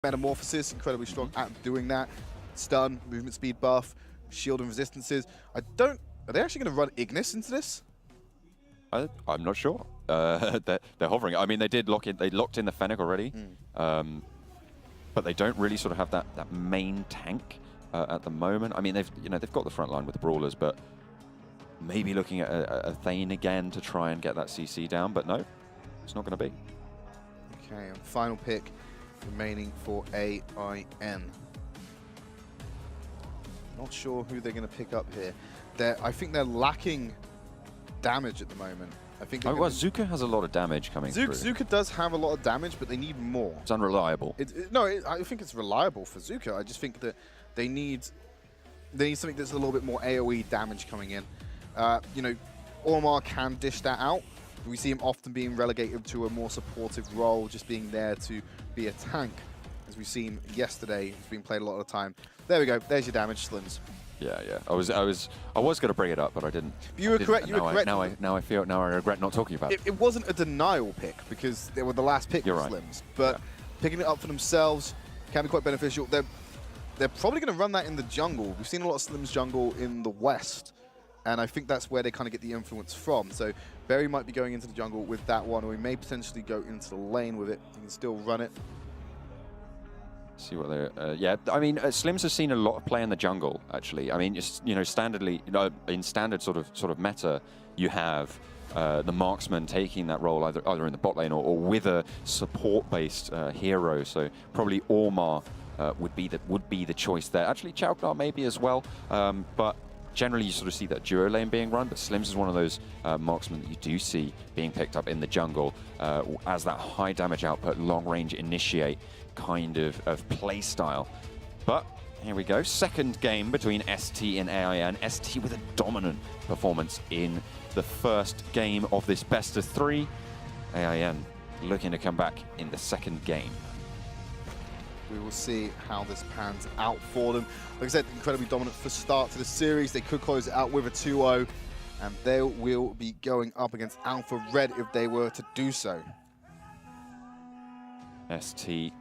Metamorphosis, incredibly strong at doing that. Stun, movement speed buff, shield and resistances. Are they actually going to run Ignis into this? I'm not sure. They're hovering. I mean, they did lock in. They locked in the Fennec already, but they don't really sort of have that main tank at the moment. I mean, they've got the front line with the brawlers, but maybe looking at a Thane again to try and get that CC down. But no, it's not going to be. Okay, and final pick remaining for AIN. Not sure who they're going to pick up here. I think they're lacking damage at the moment. I think. Oh, well, Zuka has a lot of damage coming through. Zuka does have a lot of damage, but they need more. It's unreliable. I think it's reliable for Zuka. I just think that they need something that's a little bit more AoE damage coming in. You know, Ormar can dish that out. We see him often being relegated to a more supportive role, just being there to be a tank, as we've seen yesterday. He's been played a lot of the time. There we go. There's your damage, Slims. Yeah. I was going to bring it up, but I didn't. But you were correct. You were correct. Now I regret not talking about it. It wasn't a denial pick because they were the last pick for Slims, but picking it up for themselves can be quite beneficial. They're probably going to run that in the jungle. We've seen a lot of Slims jungle in the West, and I think that's where they kind of get the influence from. So Berry might be going into the jungle with that one, or he may potentially go into the lane with it. He can still run it. See what they're. Yeah, I mean, Slims has seen a lot of play in the jungle. Actually, I mean, just, standardly, in standard sort of meta, you have the marksman taking that role either in the bot lane or with a support-based hero. So probably Ormar would be the choice there. Actually, Chauknar maybe as well, but. Generally, you sort of see that duo lane being run, but Slims is one of those marksmen that you do see being picked up in the jungle as that high damage output, long range initiate kind of play style. But here we go, second game between ST and AIN. ST with a dominant performance in the first game of this best of 3. AIN looking to come back in the second game. We will see how this pans out for them. Like I said, incredibly dominant for start to the series. They could close it out with a 2-0, and they will be going up against Alpha Red if they were to do so. ST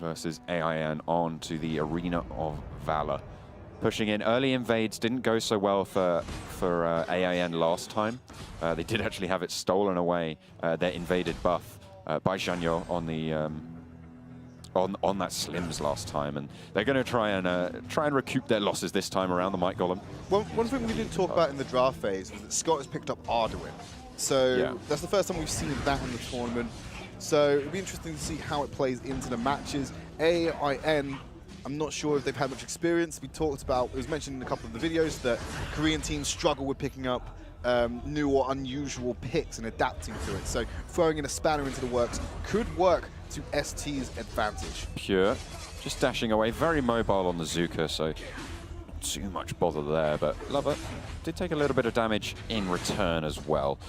versus AIN on to the Arena of Valor. Pushing in early invades didn't go so well for AIN last time. They did actually have it stolen away, their invaded buff by Shanyo on the on that Slims last time, and they're going to try and recoup their losses this time around. The Might Golem. One thing we didn't talk about in the draft phase was that Scott has picked up Arduin, so that's the first time we've seen that in the tournament. So it'll be interesting to see how it plays into the matches. AIN, I'm not sure if they've had much experience. We talked about, it was mentioned in a couple of the videos, that Korean teams struggle with picking up new or unusual picks and adapting to it. So throwing in a spanner into the works could work to ST's advantage. Pure, just dashing away, very mobile on the Zuka, so not too much bother there, but Lover did take a little bit of damage in return as well.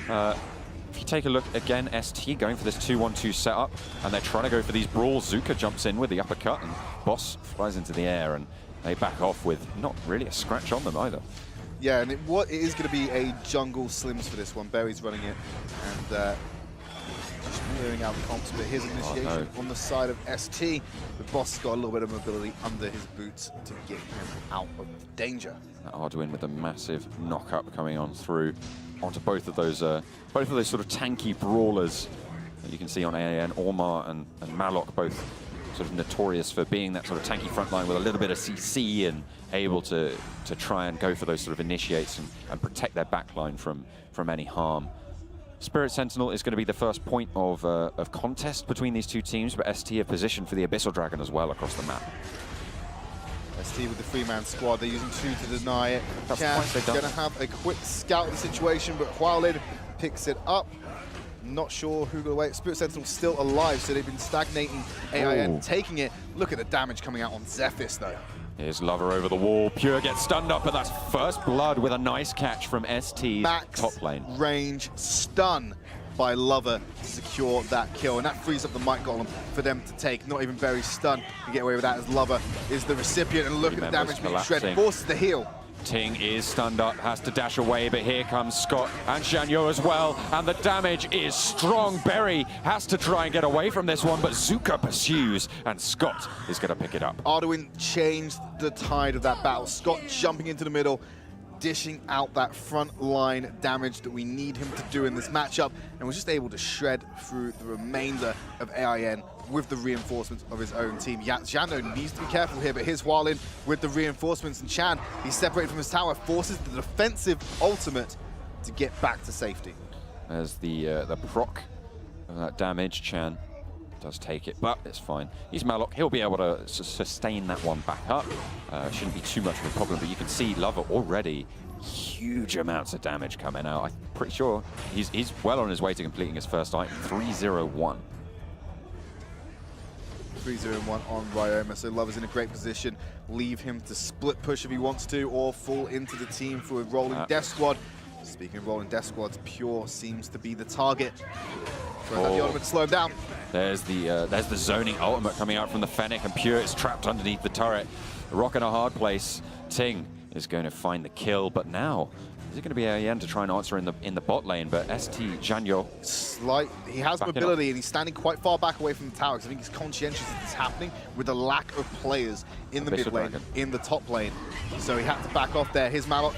If you take a look again, ST going for this 2-1-2 setup, and they're trying to go for these brawls. Zuka jumps in with the uppercut, and Boss flies into the air, and they back off with not really a scratch on them either. Yeah, and it is going to be a jungle Slims for this one. Berry's running it, and just clearing out comps, but here's initiation on the side of ST. The Boss has got a little bit of mobility under his boots to get him out of danger. Arduin with a massive knock-up coming on through onto both of those sort of tanky brawlers that you can see on AIN. Ormar and Malok, both sort of notorious for being that sort of tanky front line with a little bit of CC and able to try and go for those sort of initiates and protect their backline from any harm. Spirit Sentinel is going to be the first point of contest between these two teams, but ST are positioned for the Abyssal Dragon as well across the map. ST with the 3-man squad, they're using 2 to deny it. That's going to have a quick scout of the situation, but Hualid picks it up. Not sure who got away. Spirit Sentinel's still alive, so they've been stagnating. AIN taking it. Look at the damage coming out on Zephys, though. Here's Lover over the wall. Pure gets stunned up, but that's first blood with a nice catch from ST's top lane. Range stun by Lover to secure that kill, and that frees up the Might Golem for them to take. Not even very stunned to get away with that, as Lover is the recipient, and look at the damage being shredded. Forces the heal. Ting is stunned up, has to dash away, but here comes Scott and Shanyo as well, and the damage is strong. Berry has to try and get away from this one, but Zuka pursues, and Scott is going to pick it up. Arduin changed the tide of that battle. Scott jumping into the middle, dishing out that front line damage that we need him to do in this matchup, and was just able to shred through the remainder of AIN with the reinforcements of his own team. Jando needs to be careful here, but here's Hualin with the reinforcements, and Chan, he's separated from his tower, forces the defensive ultimate to get back to safety. As the proc of that damage, Chan does take it, but it's fine. He's Malok, he'll be able to sustain that one back up. Shouldn't be too much of a problem, but you can see Lover already huge amounts of damage coming out. I'm pretty sure he's well on his way to completing his first item, 3-0-1. 3-0-1 on Ryoma, so Lover's in a great position. Leave him to split push if he wants to, or fall into the team for a rolling death squad. Speaking of rolling death squads, Pure seems to be the target. Throwing out the ultimate to slow him down. There's the zoning ultimate coming out from the Fennec, and Pure is trapped underneath the turret. A rock in a hard place. Ting is going to find the kill, but now is it going to be AIN to try and answer in the bot lane? But ST Janyo, he has mobility and he's standing quite far back away from the tower, because I think he's conscientious of this happening with the lack of players in the mid lane, in the top lane. So he had to back off there. His Malok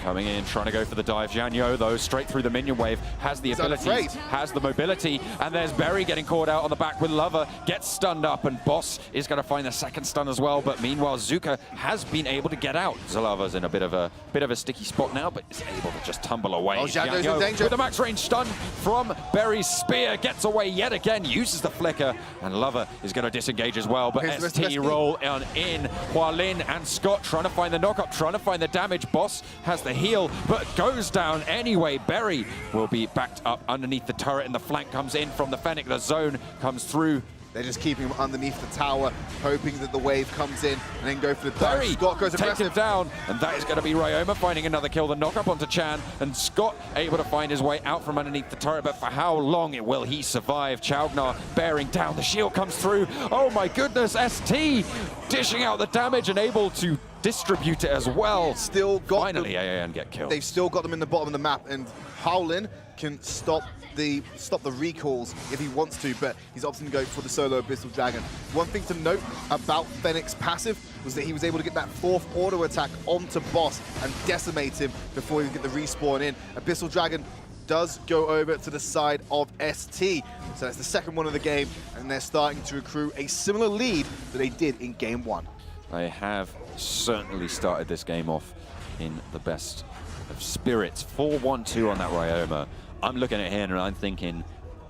coming in, trying to go for the dive. Janyo, though, straight through the minion wave, has the ability, has the mobility, and there's Berry getting caught out on the back with Lover, gets stunned up, and Boss is going to find the second stun as well, but meanwhile, Zuka has been able to get out. Zalava's in a bit of a sticky spot now, but is able to just tumble away. Oh, Janyo's in danger. With a max range stun from Berry's spear, gets away yet again, uses the flicker, and Lover is going to disengage as well, but ST roll on in. Hualin and Scott trying to find the knock-up, trying to find the damage. Boss has the heal, but goes down anyway. Berry will be backed up underneath the turret, and the flank comes in from the Fennec. The zone comes through. They're just keeping him underneath the tower, hoping that the wave comes in, and then go for the dive. Berry Scott goes aggressive. Takes it down, and that is going to be Ryoma finding another kill. The knock up onto Chan, and Scott able to find his way out from underneath the turret, but for how long will he survive? Chaugnar bearing down. The shield comes through. Oh my goodness, ST dishing out the damage and able to distribute it as well. Still got finally AIN get killed. They've still got them in the bottom of the map, and Howlin can stop the recalls if he wants to, but he's opting to go for the solo Abyssal Dragon. One thing to note about Fennec's passive was that he was able to get that fourth auto attack onto Boss and decimate him before he could get the respawn in. Abyssal Dragon does go over to the side of ST, so that's the second one of the game, and they're starting to accrue a similar lead that they did in game one. They have certainly started this game off in the best of spirits. 4-1-2 on that Ryoma. I'm looking at here and I'm thinking,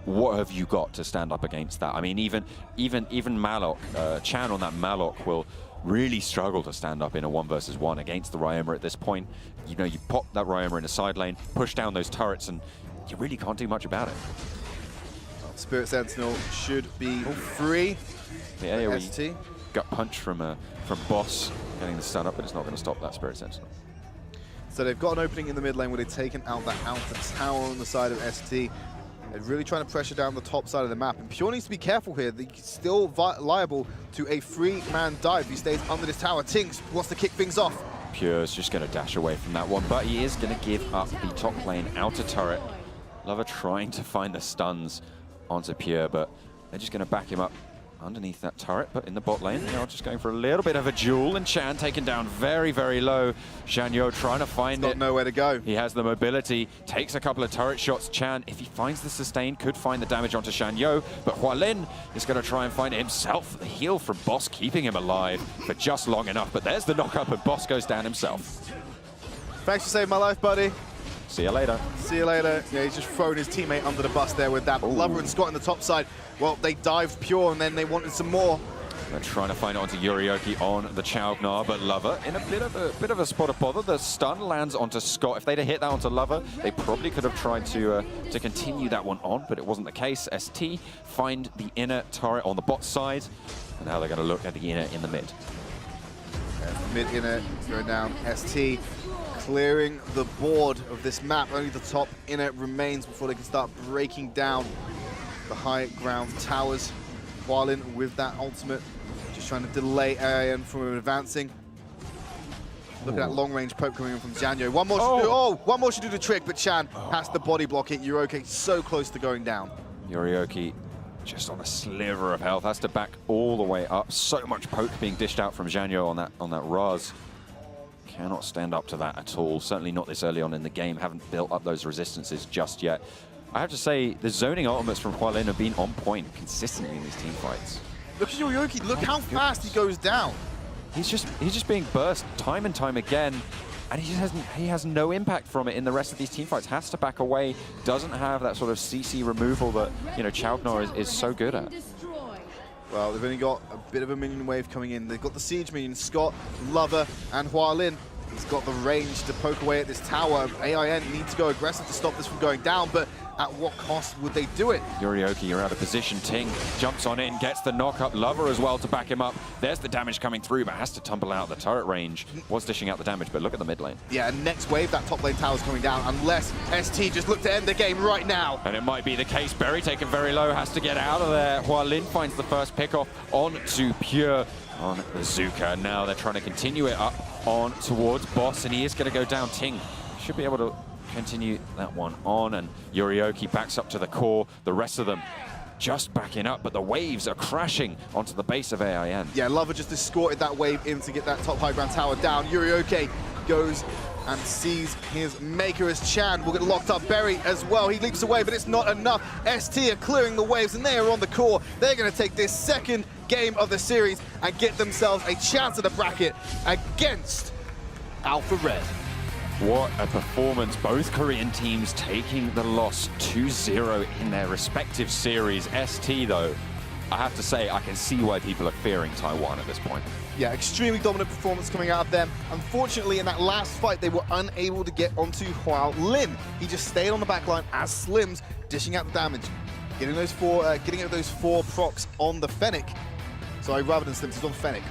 what have you got to stand up against that? I mean, even Malok, Chan on that Malok will really struggle to stand up in a 1 versus 1 against the Ryoma at this point. You know, you pop that Ryoma in a side lane, push down those turrets, and you really can't do much about it. Well, Spirit Sentinel should be free. Yeah, ST. Gut punch from Boss getting the stun up, but it's not going to stop that Spirit Sentinel. So they've got an opening in the mid lane where they've taken out that outer tower on the side of ST. They're really trying to pressure down the top side of the map. And Pure needs to be careful here. He's still liable to a free-man dive if he stays under this tower. Tinks wants to kick things off. Pure's just going to dash away from that one, but he is going to give up the top lane outer turret. Lover trying to find the stuns onto Pure, but they're just going to back him up underneath that turret, but in the bot lane, they are just going for a little bit of a duel, and Chan taken down very, very low. Shanyo trying to find it. Got nowhere to go. He has the mobility, takes a couple of turret shots. Chan, if he finds the sustain, could find the damage onto Shanyo, but Hualin is going to try and find it himself. The heal from Boss keeping him alive for just long enough, but there's the knock-up, and Boss goes down himself. Thanks for saving my life, buddy. See you later. See you later. Yeah, he's just thrown his teammate under the bus there with that. Lover and Scott on the top side. Well, they dived Pure and then they wanted some more. They're trying to find it onto Yurioki on the Chaugnar, but Lover in a bit of a spot of bother. The stun lands onto Scott. If they'd have hit that onto Lover, they probably could have tried to continue that one on, but it wasn't the case. ST find the inner turret on the bot side, and now they're going to look at the inner in the mid. Mid inner going down. ST clearing the board of this map. Only the top inner remains before they can start breaking down the high ground towers. Hualin with that ultimate, just trying to delay AIN from advancing. Look at that long-range poke coming in from Janyo. One more should do. One more should do the trick, but Chan has to body block it. Yorioki so close to going down. Yorioki just on a sliver of health, has to back all the way up. So much poke being dished out from Janyo on that Raz. Cannot stand up to that at all. Certainly not this early on in the game. Haven't built up those resistances just yet. I have to say, the zoning ultimates from Hualin have been on point consistently in these team fights. Look at Yorioki. Look how fast he goes down. He's just being burst time and time again, and he has no impact from it in the rest of these team fights. Has to back away. Doesn't have that sort of CC removal that Chaudhnar is so good at. Well, they've only got a bit of a minion wave coming in. They've got the siege minions, Scott, Lover, and Hualin. He's got the range to poke away at this tower. AIN need to go aggressive to stop this from going down, but at what cost would they do it? Yorioki, you're out of position. Ting jumps on in, gets the knock-up. Lover as well to back him up. There's the damage coming through, but has to tumble out. The turret range was dishing out the damage, but look at the mid lane. Yeah, and next wave, that top lane tower's coming down, unless ST just look to end the game right now. And it might be the case. Berry taken very low, has to get out of there. Hualin finds the first pick-off on to Pure on Bazooka. Now they're trying to continue it up on towards Boss, and he is going to go down. Ting should be able to continue that one on, and Yorioki backs up to the core. The rest of them just backing up, but the waves are crashing onto the base of AIN. Yeah, Lover just escorted that wave in to get that top high ground tower down. Yorioki goes and sees his maker as Chan will get locked up. Berry as well, he leaps away, but it's not enough. ST are clearing the waves, and they are on the core. They're going to take this second game of the series and get themselves a chance at the bracket against Alpha Red. What a performance. Both Korean teams taking the loss 2-0 in their respective series. ST, though, I have to say, I can see why people are fearing Taiwan at this point. Yeah, extremely dominant performance coming out of them. Unfortunately, in that last fight, they were unable to get onto Hualin. He just stayed on the back line as Slims, dishing out the damage, getting those four procs on the Fennec. Sorry, rather than Slims, he's on Fennec.